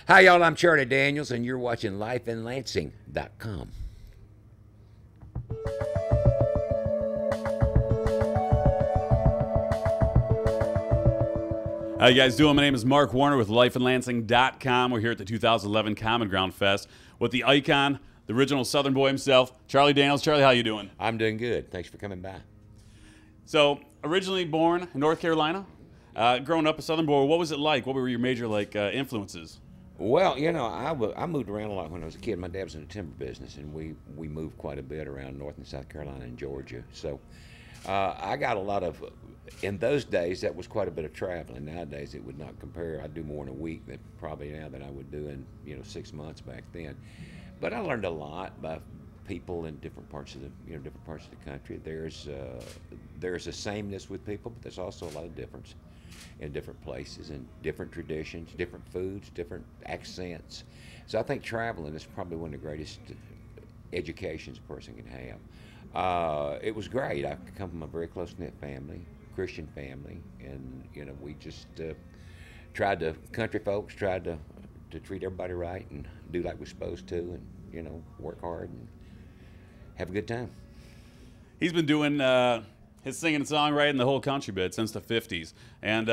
Hi, y'all. I'm Charlie Daniels, and you're watching LifeInLansing.com. How you guys doing? My name is Mark Warner with LifeInLansing.com. We're here at the 2011 Common Ground Fest with the icon, the original Southern boy himself, Charlie Daniels. Charlie, how you doing? I'm doing good. Thanks for coming by. So, originally born in North Carolina, growing up a Southern boy, what was it like? What were your major influences? Well, you know, I moved around a lot when I was a kid. My dad was in the timber business, and we moved quite a bit around North and South Carolina and Georgia. So I got a lot of, in those days, that was quite a bit of traveling. Nowadays, it would not compare. I do more in a week than probably now than I would do in 6 months back then. But I learned a lot by people in different parts of the different parts of the country. There's a sameness with people, but there's also a lot of difference in different places and different traditions, different foods, different accents. So I think traveling is probably one of the greatest educations a person can have. It was great. I come from a very close-knit family, Christian family, and we just country folks tried to treat everybody right and do like we're supposed to, and work hard and have a good time. He's been doing his singing and songwriting the whole country bit since the 50s. And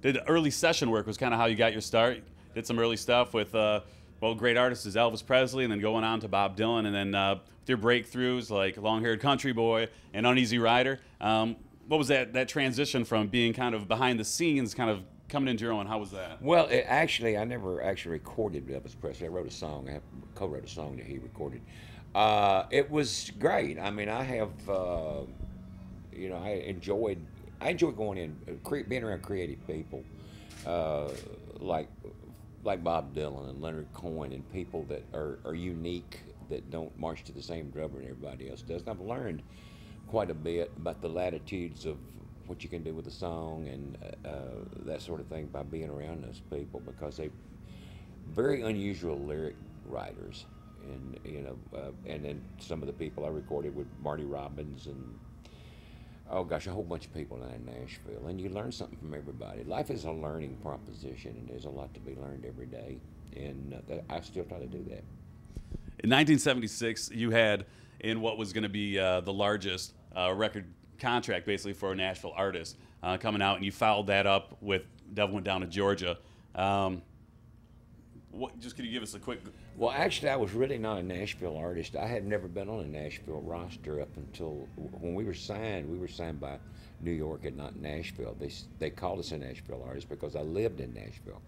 did early session work was kind of how you got your start. Did some early stuff with, great artists as Elvis Presley, and then going on to Bob Dylan, and then with your breakthroughs like Long-Haired Country Boy and Uneasy Rider. What was that transition from being kind of behind the scenes, kind of coming into your own? How was that? Well, I never actually recorded Elvis Presley. I wrote a song. I co-wrote a song that he recorded. It was great. I mean, I have... I enjoyed going in, being around creative people, like Bob Dylan and Leonard Cohen, and people that are unique, that don't march to the same drummer and everybody else does. And I've learned quite a bit about the latitudes of what you can do with a song and that sort of thing by being around those people, because they're very unusual lyric writers. And and then some of the people I recorded with Marty Robbins and a whole bunch of people in Nashville, and you learn something from everybody. Life is a learning proposition, and there's a lot to be learned every day, and I still try to do that. In 1976, you had in what was going to be the largest record contract, basically, for a Nashville artist coming out, and you followed that up with Devil Went Down to Georgia. Just could you give us a quick... Well, actually, I was really not a Nashville artist. I had never been on a Nashville roster up until when we were signed by New York and not Nashville. They called us a Nashville artist because I lived in Nashville.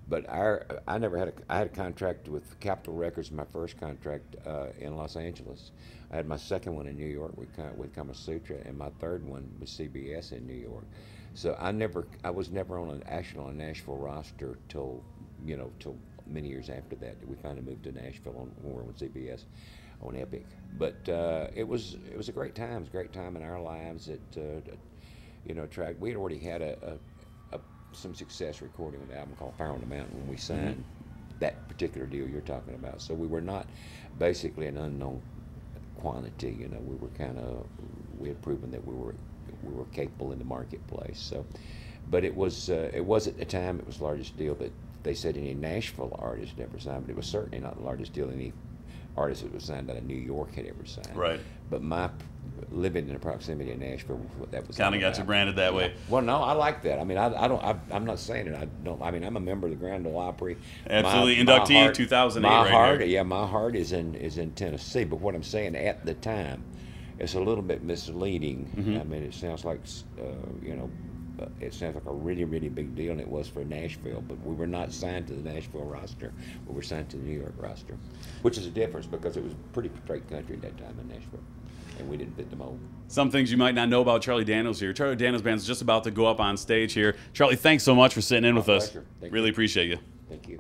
But I had a contract with Capitol Records, my first contract in Los Angeles. I had my second one in New York with Kama Sutra, and my third one with CBS in New York. So I was never on a Nashville roster till many years after that. We finally moved to Nashville when we were on CBS on Epic. But it was a great time. It was a great time in our lives. We had already had some success recording an album called Fire on the Mountain when we signed that particular deal you're talking about. So we were not basically an unknown quantity. We had proven that we were capable in the marketplace. So, but it was at the time, it was the largest deal that they said any Nashville artist ever signed, but it was certainly not the largest deal any artist that was signed out of New York had ever signed. Right. But my living in the proximity of Nashville was what that was. Kind of got you branded that way. Well, no, I like that. I mean, I'm not saying it. I don't. I mean, I'm a member of the Grand Ole Opry. Absolutely, inductee 2008. My right heart, here. yeah, my heart is in Tennessee. But what I'm saying at the time, it's a little bit misleading. I mean, it sounds like it sounds like a really, really big deal, and it was for Nashville, but we were not signed to the Nashville roster. We were signed to the New York roster, which is a difference because it was pretty straight country at that time in Nashville, and we didn't fit the mold. Some things you might not know about Charlie Daniels here. Charlie Daniels Band's just about to go up on stage here. Charlie, thanks so much for sitting in with us. Pleasure. Really appreciate you. Thank you.